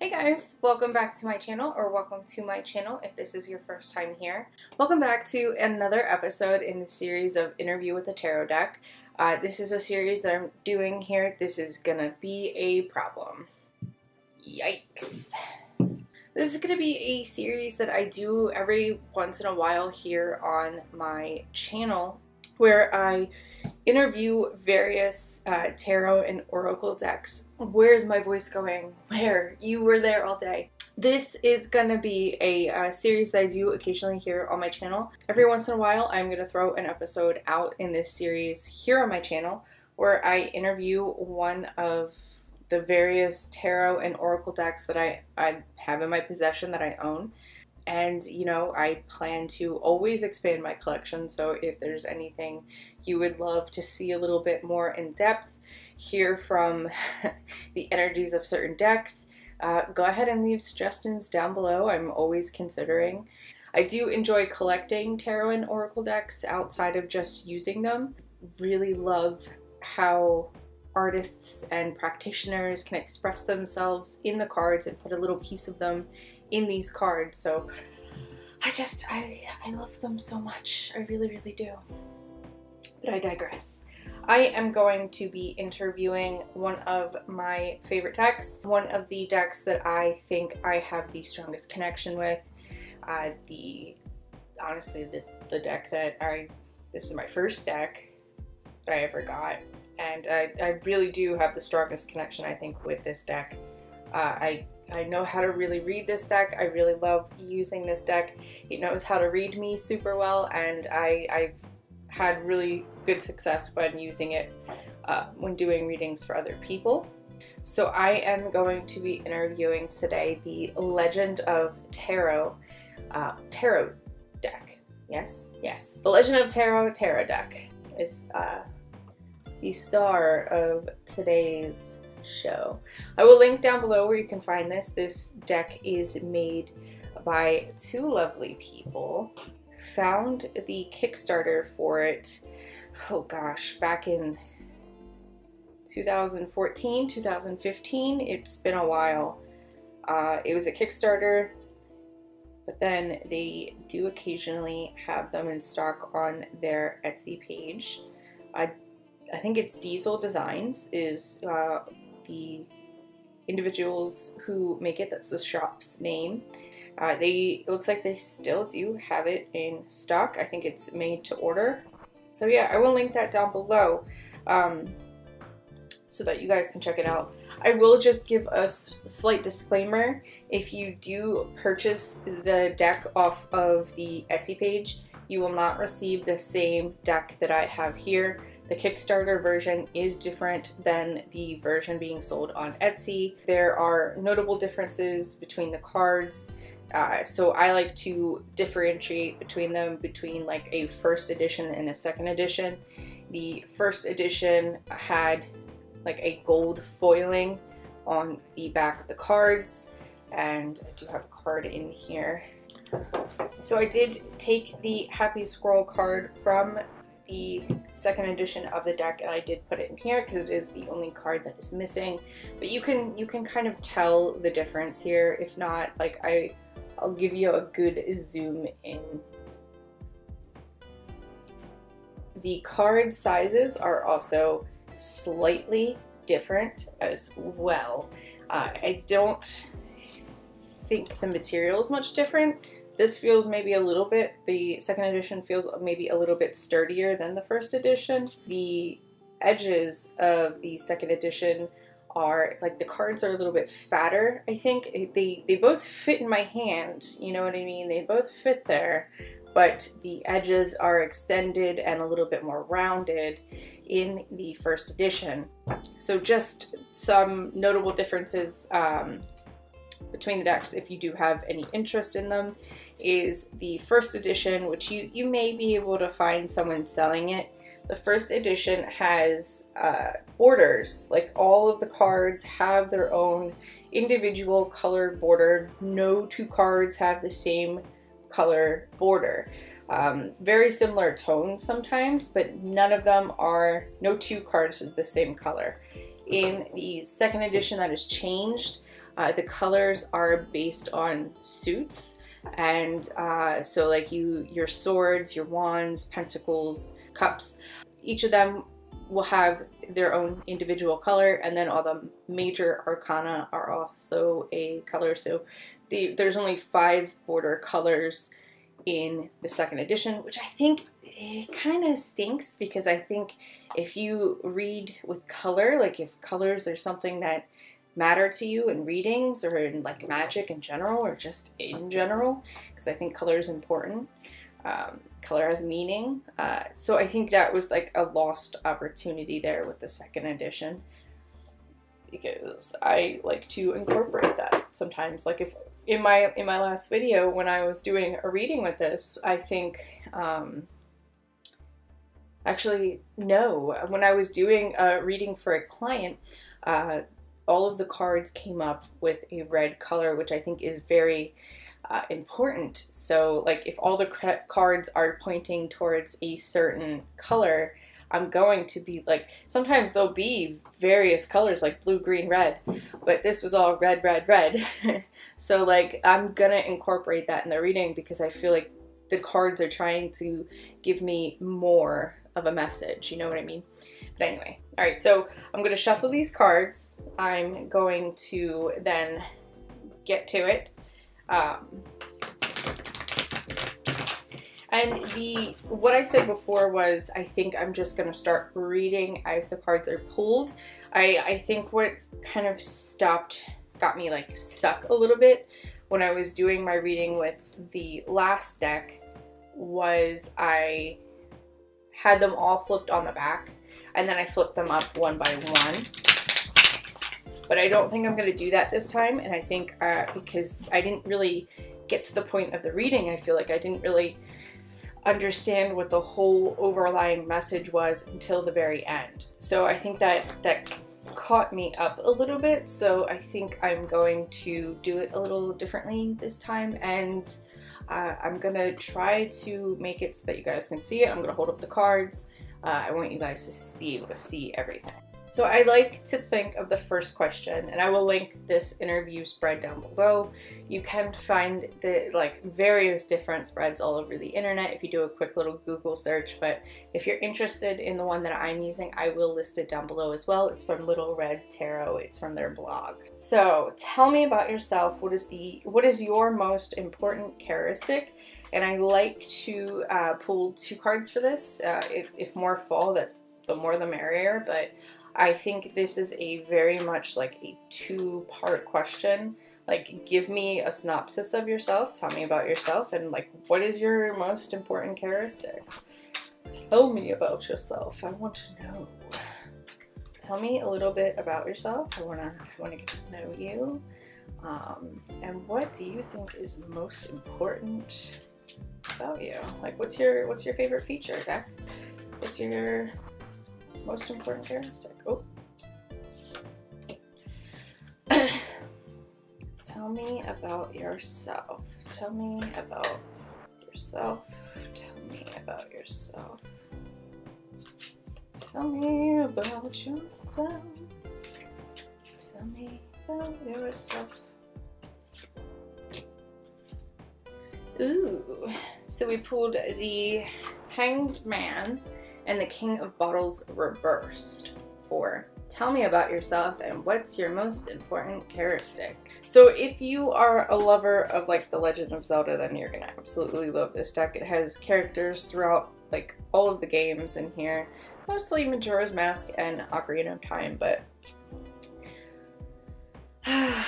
Hey guys, welcome back to my channel, or welcome to my channel if this is your first time here. Welcome back to another episode in the series of Interview with a Tarot Deck. This is a series that I'm doing here. This is gonna be a problem. Yikes. This is gonna be a series that I do every once in a while here on my channel, where I interview various tarot and oracle decks. Where's my voice going? Where? You were there all day. This is gonna be a series that I do occasionally here on my channel. Every once in a while, I'm gonna throw an episode out in this series here on my channel where I interview one of the various tarot and oracle decks that I have in my possession that I own. And, you know, I plan to always expand my collection, so if there's anything you would love to see a little bit more in depth, hear from the energies of certain decks, go ahead and leave suggestions down below. I'm always considering. I do enjoy collecting tarot and oracle decks outside of just using them. Really love how artists and practitioners can express themselves in the cards and put a little piece of them in these cards. So I love them so much. I really, really do. But I digress. I am going to be interviewing one of my favorite decks, one of the decks that I think I have the strongest connection with. Honestly, the deck that this is my first deck that I ever got, and I really do have the strongest connection, I think, with this deck. I know how to really read this deck. I really love using this deck. It knows how to read me super well, and I've had really good success when using it when doing readings for other people. So I am going to be interviewing today the Legend of Tarot tarot deck. Yes, yes. The Legend of Tarot deck is the star of today's show. I will link down below where you can find this. This deck is made by two lovely people. Found the Kickstarter for it, oh gosh, back in 2014, 2015. It's been a while. It was a Kickstarter, but then they do occasionally have them in stock on their Etsy page. I think it's DeosilDesigns is the individuals who make it. That's the shop's name. It looks like they still do have it in stock. I think it's made to order. So yeah, I will link that down below so that you guys can check it out. I will just give a slight disclaimer. If you do purchase the deck off of the Etsy page, you will not receive the same deck that I have here. The Kickstarter version is different than the version being sold on Etsy. There are notable differences between the cards, so I like to differentiate between them, between like a first edition and a second edition. The first edition had like a gold foiling on the back of the cards, and I do have a card in here. So I did take the Happy Scroll card from the second edition of the deck, and I did put it in here because it is the only card that is missing. But you can kind of tell the difference here. If not, like I'll give you a good zoom in. The card sizes are also slightly different as well. I don't think the material is much different. This feels maybe a little bit, the second edition feels maybe a little bit sturdier than the first edition. The edges of the second edition are, like, the cards are a little bit fatter, I think. They both fit in my hand, you know what I mean? They both fit there, but the edges are extended and a little bit more rounded in the first edition. So just some notable differences between the decks, if you do have any interest in them, is the first edition, which you may be able to find someone selling it. The first edition has borders, like all of the cards have their own individual colored border. No two cards have the same color border. Very similar tones sometimes, but no two cards are the same color. In the second edition, that has changed. The colors are based on suits, and so like your swords, your wands, pentacles, cups, each of them will have their own individual color, and then all the major arcana are also a color. So there's only 5 border colors in the 2nd edition, which I think it kind of stinks, because I think if you read with color, like if colors are something that matter to you in readings or in like magic in general, or just in general, because I think color is important. Color has meaning. So I think that was like a lost opportunity there with the 2nd edition, because I like to incorporate that sometimes. Like if in my last video when I was doing a reading with this, I think actually no, when I was doing a reading for a client, all of the cards came up with a red color, which I think is very important. So like if all the cards are pointing towards a certain color, I'm going to be like, sometimes there'll be various colors like blue, green, red, but this was all red, red, red. So like I'm gonna incorporate that in the reading, because I feel like the cards are trying to give me more of a message, you know what I mean? But anyway, all right, so I'm gonna shuffle these cards. I'm going to then get to it. And what I said before was, I think I'm just going to start reading as the cards are pulled. I think what kind of got me like stuck a little bit when I was doing my reading with the last deck was I had them all flipped on the back, and then I flipped them up one by one. But I don't think I'm going to do that this time, and I think because I didn't really get to the point of the reading, I feel like I didn't really understand what the whole overlying message was until the very end. So I think that caught me up a little bit, so I think I'm going to do it a little differently this time, and I'm going to try to make it so that you guys can see it. I'm going to hold up the cards. I want you guys to be able to see everything. So I like to think of the first question, and I will link this interview spread down below. You can find the like various different spreads all over the internet if you do a quick little Google search, but if you're interested in the one that I'm using, I will list it down below as well. It's from Little Red Tarot. It's from their blog. So tell me about yourself. What is your most important characteristic? And I like to pull 2 cards for this. If more fall, the more the merrier, but I think this is a very much like a 2-part question. Like, give me a synopsis of yourself, tell me about yourself, and like, what is your most important characteristic? Tell me about yourself, I want to know. Tell me a little bit about yourself, I wanna get to know you. And what do you think is most important about you? Like, what's your favorite feature, Beck? What's your most important characteristic? Oh. Tell me about yourself. Tell me about yourself. Tell me about yourself. Tell me about yourself. Tell me about yourself. Ooh. So we pulled the Hanged Man and the King of Bottles reversed for tell me about yourself and what's your most important characteristic. So if you are a lover of like The Legend of Zelda, then you're gonna absolutely love this deck. It has characters throughout like all of the games in here, mostly Majora's Mask and Ocarina of Time, but I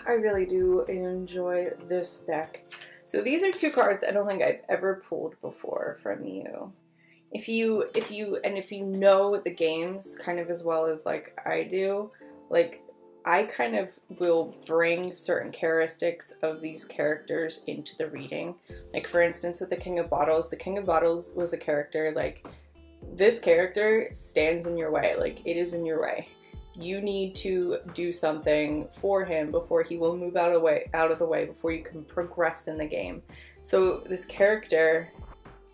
really do enjoy this deck. So these are 2 cards I don't think I've ever pulled before from you. If you know the games kind of as well as like I do, like I kind of will bring certain characteristics of these characters into the reading. Like for instance with the King of Bottles was a character like this character stands in your way, like it is in your way. You need to do something for him before he will move out of the way before you can progress in the game. So this character,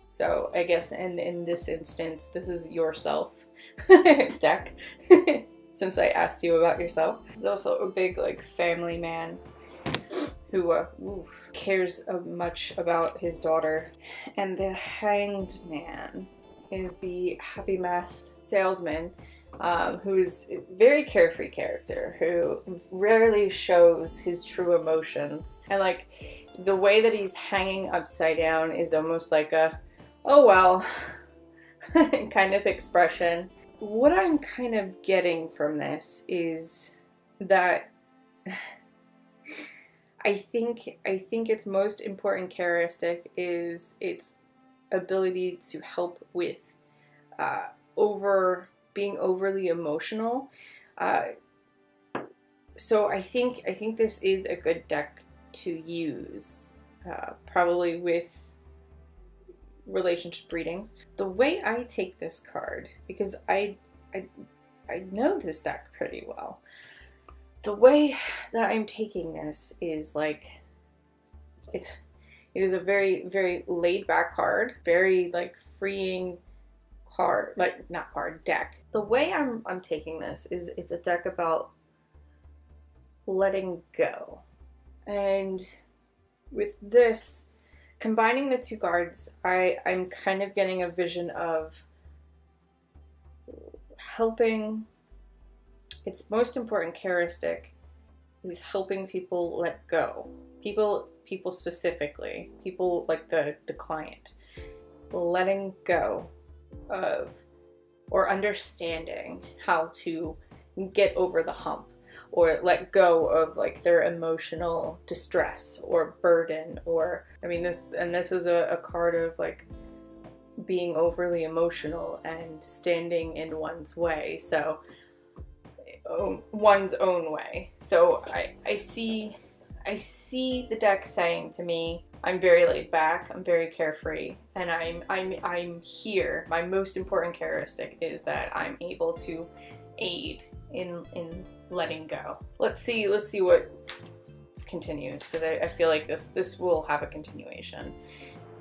so I guess in this instance, this is yourself deck. since I asked you about yourself. He's also a big like family man who cares much about his daughter. And the Hanged Man is the happy-masked salesman who's a very carefree character who rarely shows his true emotions. And like the way that he's hanging upside down is almost like a, oh well, kind of expression. What I'm kind of getting from this is that I think its most important characteristic is its ability to help with being overly emotional. So I think this is a good deck to use, probably with relationship readings. The way I take this card, because I know this deck pretty well, the way that I'm taking this is like, it is a very, very laid back card, very like freeing card, like not card, deck. The way I'm taking this is it's a deck about letting go. And with this, combining the two cards, I'm kind of getting a vision of helping. Its most important characteristic is helping people let go. People specifically, people like the client, letting go of or understanding how to get over the hump or let go of like their emotional distress or burden, or I mean this is a card of like being overly emotional and standing in one's way, so one's own way. So I see the deck saying to me, I'm very laid back, I'm very carefree, and I'm here. My most important characteristic is that I'm able to aid in letting go. Let's see what continues, because I feel like this will have a continuation.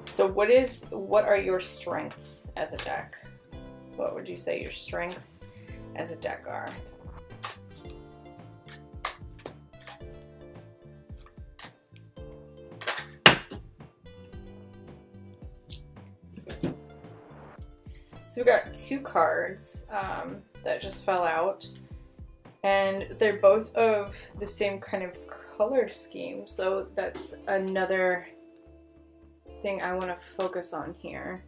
So what are your strengths as a deck? What would you say your strengths as a deck are? So we got two cards that just fell out, and they're both of the same kind of color scheme, so that's another thing I want to focus on here.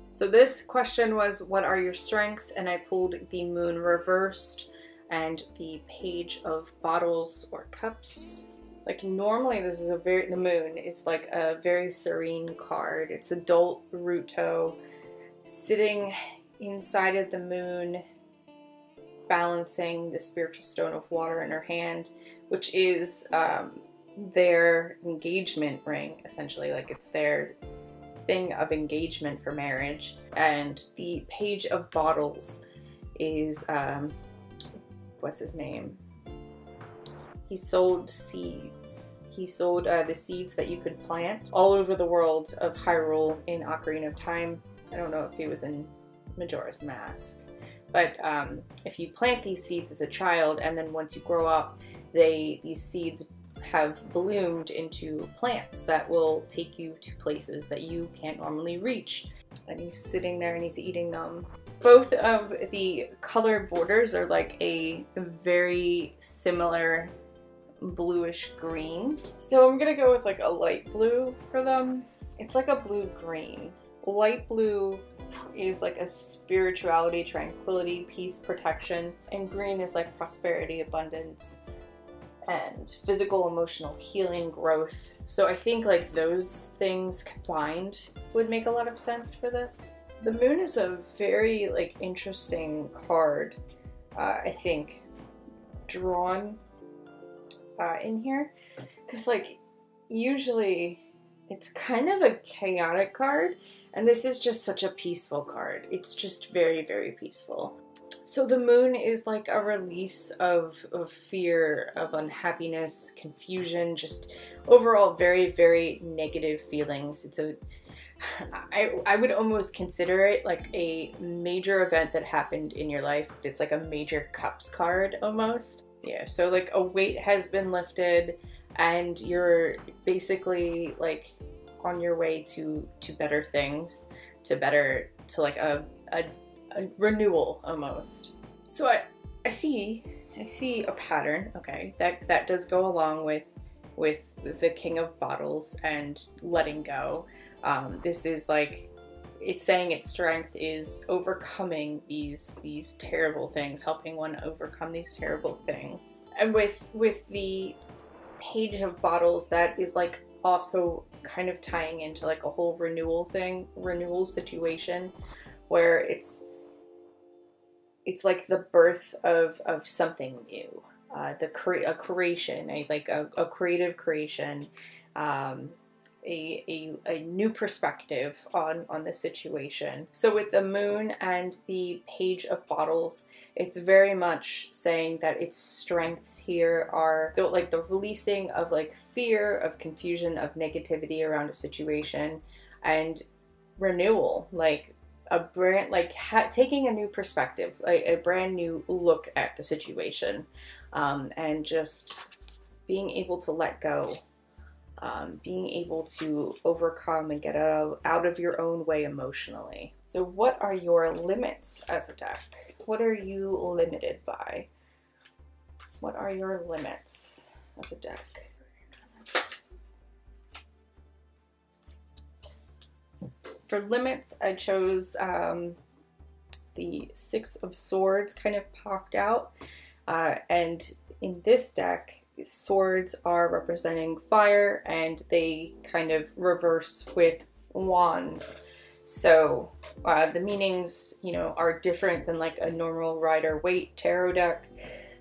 So this question was, what are your strengths? And I pulled the Moon reversed and the Page of Bottles or Cups. Like normally this is the Moon is like a very serene card. It's adult Ruto sitting inside of the Moon, balancing the spiritual stone of water in her hand, which is their engagement ring, essentially. Like it's their thing of engagement for marriage. And the Page of Bottles is what's his name? He sold seeds. He sold the seeds that you could plant all over the world of Hyrule in Ocarina of Time. I don't know if he was in Majora's Mask, but if you plant these seeds as a child, and then once you grow up, these seeds have bloomed into plants that will take you to places that you can't normally reach. And he's sitting there and he's eating them. Both of the color borders are like a very similar bluish green. So I'm gonna go with like a light blue for them. It's like a blue-green. Light blue is like a spirituality, tranquility, peace, protection, and green is like prosperity, abundance, and physical, emotional healing, growth. So I think like those things combined would make a lot of sense for this. The Moon is a very like interesting card, I think, drawn in here, because like usually it's kind of a chaotic card, and this is just such a peaceful card. It's just very, very peaceful. So the moon is like a release of fear, of unhappiness, confusion, just overall very, very negative feelings. It's a, I would almost consider it like a major event that happened in your life. It's like a major cups card almost. Yeah, so like a weight has been lifted and you're basically like on your way to better things, to like a renewal almost. So I see a pattern, okay, that does go along with the King of Bottles and letting go. This is like, it's saying its strength is overcoming these terrible things, helping one overcome these terrible things. And with the Page of Bottles, that is like also kind of tying into like a whole renewal situation, where it's like the birth of something new, a creation, a creative creation, a new perspective on the situation. So with the moon and the Page of Bottles, it's very much saying that its strengths here are like the releasing of like fear, of confusion, of negativity around a situation, and renewal, like a brand, like taking a new perspective, like a brand new look at the situation, and just being able to let go. Being able to overcome and get out of your own way emotionally. So what are your limits as a deck? What are you limited by? What are your limits as a deck? For limits, I chose the Six of Swords kind of popped out. And in this deck, swords are representing fire, and they kind of reverse with wands. So the meanings, you know, are different than like a normal Rider-Waite tarot deck.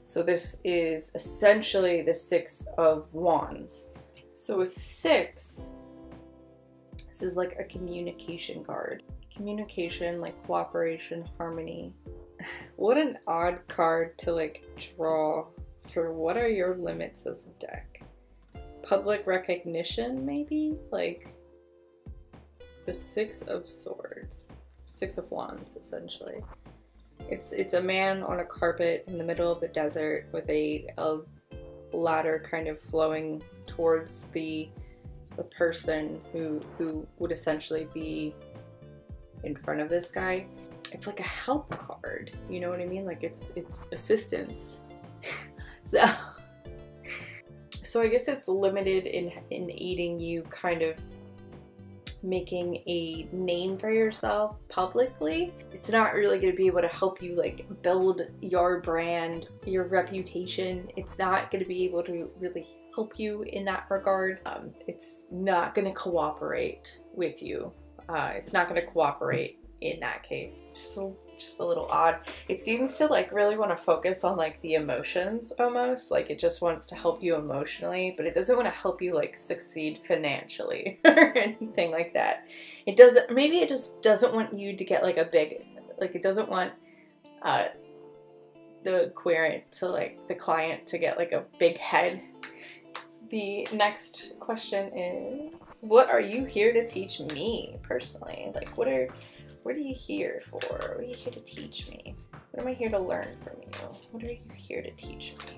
So this is essentially the Six of Wands. So with six, this is like a communication card. Communication, like cooperation, harmony. What an odd card to like draw for what are your limits as a deck. Public recognition, maybe? Like the Six of Swords. Six of Wands, essentially. It's a man on a carpet in the middle of the desert with a ladder kind of flowing towards the person who would essentially be in front of this guy. It's like a help card, you know what I mean? Like it's assistance. So I guess it's limited in aiding you kind of making a name for yourself publicly. It's not really going to be able to help you like build your brand, your reputation. It's not going to be able to really help you in that regard. It's not going to cooperate with you. It's not going to cooperate in that case. Just a little odd. It seems to like really want to focus on like the emotions almost. Like it just wants to help you emotionally, but it doesn't want to help you like succeed financially or anything like that. It doesn't, maybe it just doesn't want you to get like a big, like it doesn't want the querent to like the client to get like a big head. The next question is, what are you here to teach me personally? Like what are you here for? What are you here to teach me? What am I here to learn from you? What are you here to teach me?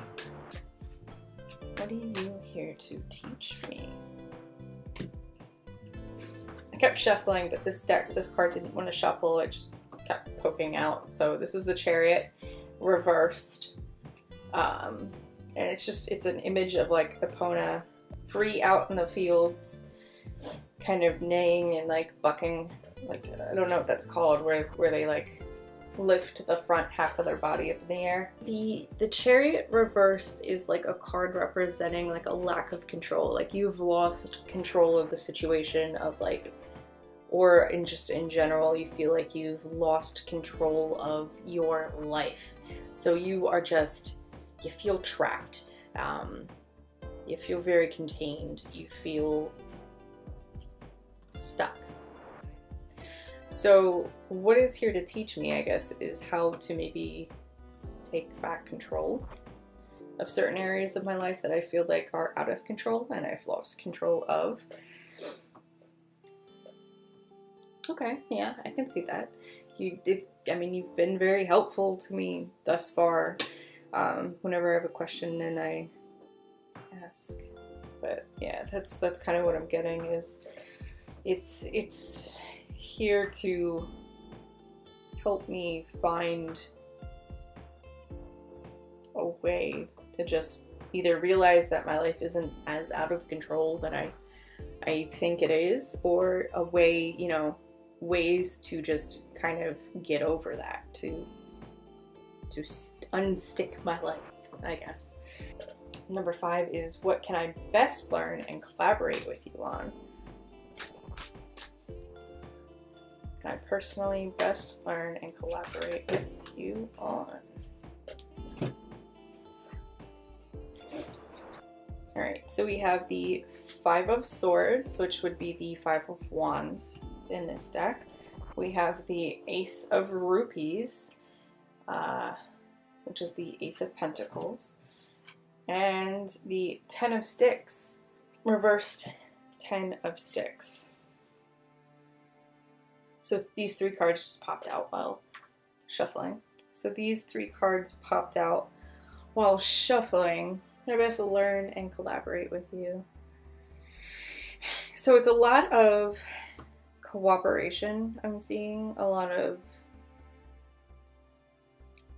What are you here to teach me? I kept shuffling, but this card didn't want to shuffle. It just kept poking out. So this is the Chariot reversed. And it's an image of like Epona free out in the fields, kind of neighing and like bucking. Like, I don't know what that's called, where they like lift the front half of their body up in the air. The Chariot reversed is like a card representing like a lack of control. Like you've lost control of the situation, of like, or in general, you feel like you've lost control of your life. So you are just, you feel trapped. You feel very contained. You feel stuck. So what it's here to teach me, I guess, is how to maybe take back control of certain areas of my life that I feel like are out of control and I've lost control of. Okay, yeah, I can see that. I mean, you've been very helpful to me thus far, whenever I have a question and I ask. But yeah, that's kind of what I'm getting, is it's here to help me find a way to just either realize that my life isn't as out of control that I think it is, or a way, you know, ways to just kind of get over that, to unstick my life, I guess. Number 5 is, what can I best learn and collaborate with you on? Can I personally best learn and collaborate with you on? Alright, so we have the 5 of Swords, which would be the 5 of Wands in this deck. We have the Ace of Rupees, which is the Ace of Pentacles, and the 10 of Sticks, reversed 10 of Sticks. So these 3 cards just popped out while shuffling. So these 3 cards popped out while shuffling. I best learn and collaborate with you. So it's a lot of cooperation I'm seeing. A lot of...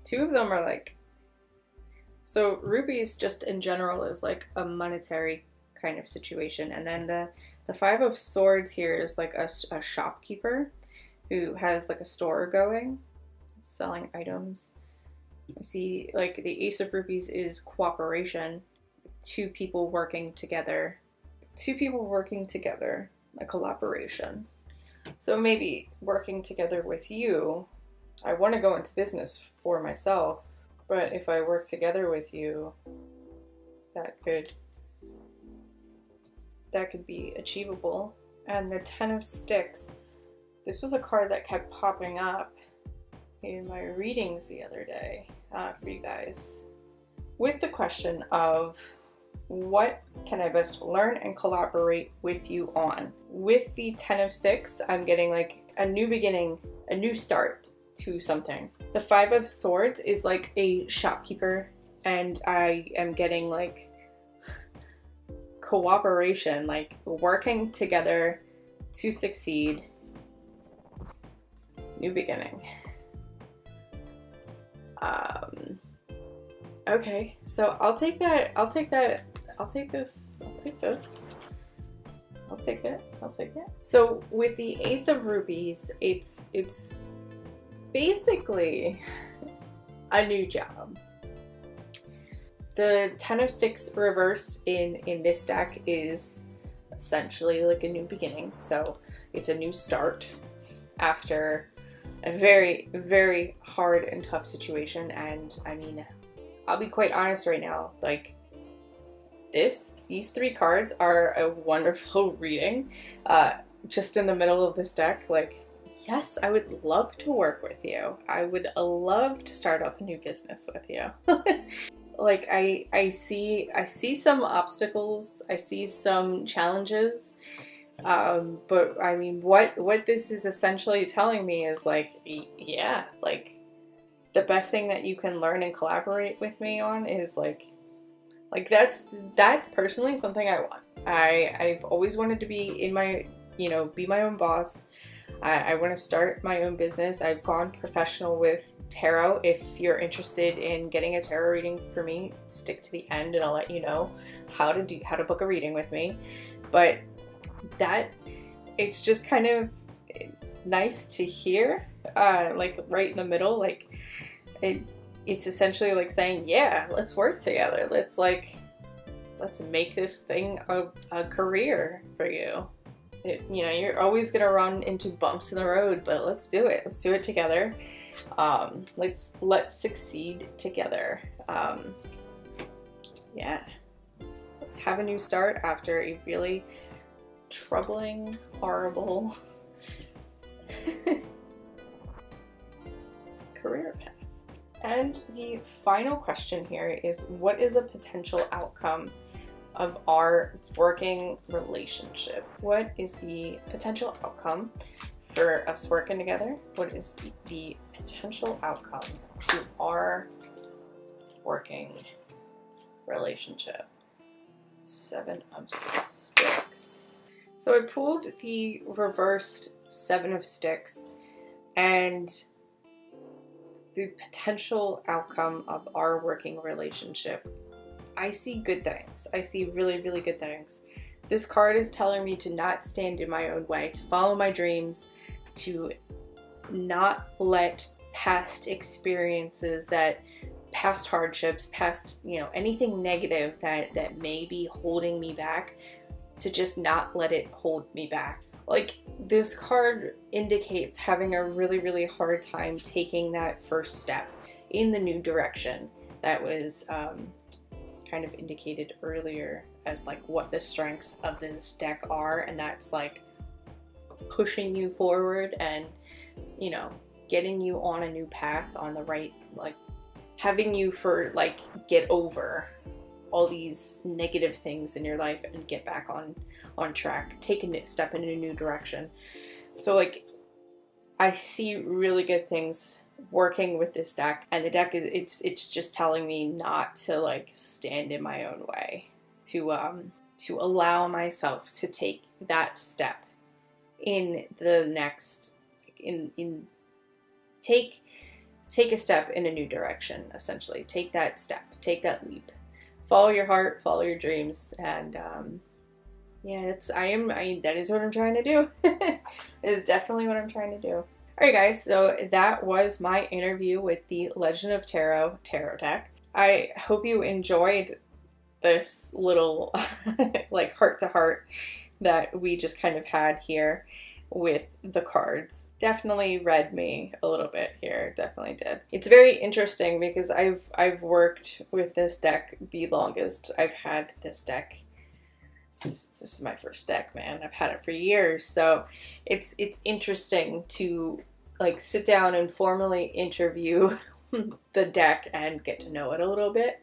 2 of them are like... So rupees just in general is like a monetary kind of situation. And then the 5 of Swords here is like a shopkeeper who has like a store going, selling items. I see like the Ace of Rupees is cooperation. 2 people working together. 2 people working together, a collaboration. So maybe working together with you, I want to go into business for myself, but if I work together with you, that could be achievable. And the 10 of Sticks, this was a card that kept popping up in my readings the other day for you guys, with the question of, what can I best learn and collaborate with you on? With the 10 of Sticks, I'm getting like a new beginning, a new start to something. The 5 of Swords is like a shopkeeper, and I am getting like cooperation, like working together to succeed. New beginning. Okay, so I'll take that. I'll take that. I'll take this. I'll take this. I'll take it. I'll take it. So with the Ace of Rupees, it's basically a new job. The 10 of Sticks reversed in this deck is essentially like a new beginning. So it's a new start after a very, very hard and tough situation. And I mean, I'll be quite honest right now, like these 3 cards are a wonderful reading. Just in the middle of this deck, like, yes, I would love to work with you. I would love to start up a new business with you. Like I see some obstacles, I see some challenges, but I mean, what this is essentially telling me is like, yeah, like the best thing that you can learn and collaborate with me on is like that's personally something I want. I've always wanted to be in my, you know, be my own boss. I want to start my own business. I've gone professional with tarot. If you're interested in getting a tarot reading for me, stick to the end and I'll let you know how to book a reading with me. But it's just kind of nice to hear, like right in the middle, like it's essentially like saying, yeah, let's work together. Let's make this thing a career for you. You know, you're always gonna run into bumps in the road, but let's do it. Let's do it together. Let's succeed together. Yeah. Let's have a new start after a really troubling, horrible Career path. And the final question here is, what is the potential outcome of our working relationship? What is the potential outcome for us working together? What is the potential outcome to our working relationship? 7 of Sticks. So I pulled the reversed 7 of Sticks, and the potential outcome of our working relationship. I see good things. I see really, really good things. This card is telling me to not stand in my own way, to follow my dreams, to not let past experiences, past hardships, past, anything negative that may be holding me back, to just not let it hold me back. Like, this card indicates having a really, really hard time taking that first step in the new direction that was kind of indicated earlier as like what the strengths of this deck are, and that's like pushing you forward and, getting you on a new path, on the right, like having you get over all these negative things in your life and get back on track, take a step in a new direction. So like, I see really good things working with this deck, and the deck is it's just telling me not to like stand in my own way, to allow myself to take that step in the next take a step in a new direction, essentially. Take that step, take that leap. Follow your heart, follow your dreams, and yeah, that is what I'm trying to do. It is definitely what I'm trying to do. Alright guys, so that was my interview with the Legend of Tarot deck. I hope you enjoyed this little like heart-to-heart that we just kind of had here with the cards. Definitely read me a little bit here, definitely did. It's very interesting because I've worked with this deck the longest. I've had this deck. This is my first deck, man. I've had it for years, so it's interesting to like sit down and formally interview the deck and get to know it a little bit.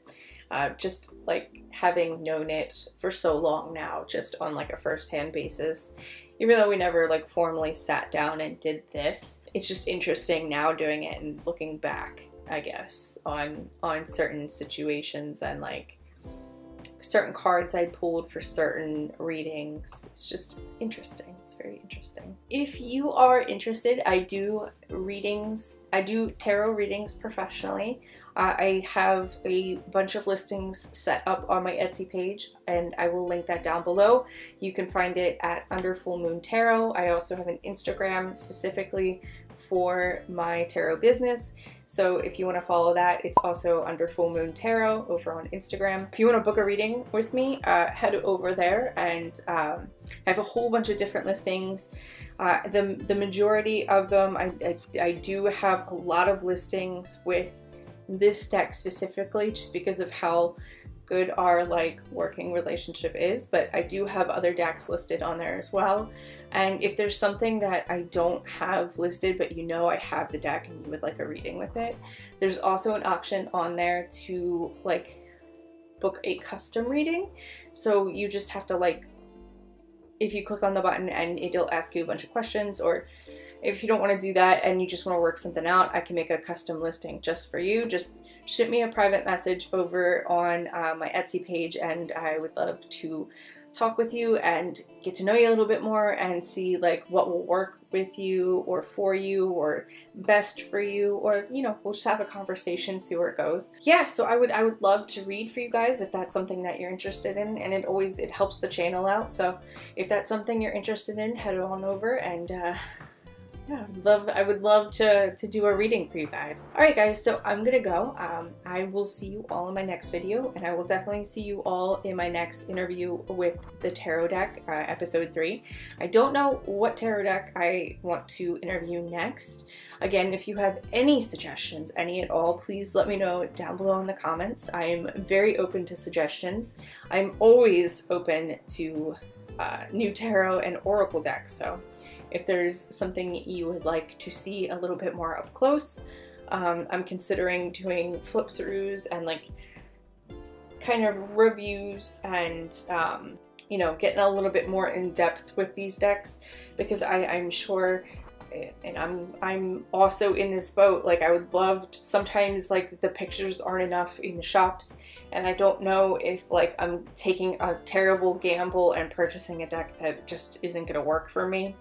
Just like having known it for so long now, just on like a first-hand basis. Even though we never like formally sat down and did this, it's just interesting now doing it and looking back, I guess, on certain situations and like certain cards I pulled for certain readings. It's interesting. It's very interesting. If you are interested, I do tarot readings professionally. I have a bunch of listings set up on my Etsy page, and I will link that down below. You can find it at Under Full Moon Tarot. I also have an Instagram specifically for my tarot business, so if you want to follow that, it's also Under Full Moon Tarot over on Instagram. If you want to book a reading with me, head over there, and I have a whole bunch of different listings. The majority of them, I do have a lot of listings with this deck specifically, just because of how good our like working relationship is, but I do have other decks listed on there as well. And if there's something that I don't have listed but I have the deck and you would like a reading with it, there's also an option on there to like book a custom reading. So you just have to like, if you click on the button and it'll ask you a bunch of questions, or if you don't want to do that and you just want to work something out, I can make a custom listing just for you. Just shoot me a private message over on my Etsy page, and I would love to talk with you and get to know you a little bit more and see like what will work with you or for you or best for you, or we'll just have a conversation, see where it goes. Yeah, so I would love to read for you guys if that's something that you're interested in, and it helps the channel out. So if that's something you're interested in, head on over and yeah, I would love to do a reading for you guys. Alright guys, so I'm gonna go. I will see you all in my next video, and I will definitely see you all in my next interview with the tarot deck, episode 3. I don't know what tarot deck I want to interview next. Again, if you have any suggestions, any at all, please let me know down below in the comments. I am very open to suggestions. I'm always open to new tarot and oracle decks, so if there's something you would like to see a little bit more up close. I'm considering doing flip throughs and like kind of reviews and you know, getting a little bit more in depth with these decks, because I'm sure, and I'm also in this boat, like I would love to, sometimes like the pictures aren't enough in the shops, and I don't know if like I'm taking a terrible gamble and purchasing a deck that just isn't gonna work for me.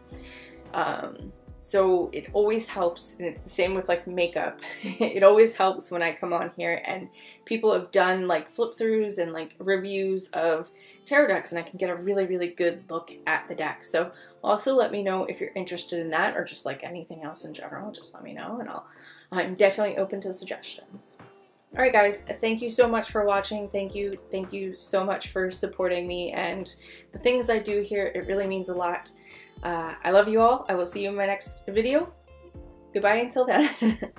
So it always helps, and it's the same with like makeup. It always helps when I come on here and people have done like flip throughs and like reviews of tarot decks, and I can get a really, really good look at the deck. So also let me know if you're interested in that, or just like anything else in general. Just let me know, and I'm definitely open to suggestions. All right, guys, thank you so much for watching. Thank you so much for supporting me and the things I do here. It really means a lot. I love you all. I will see you in my next video. Goodbye until then.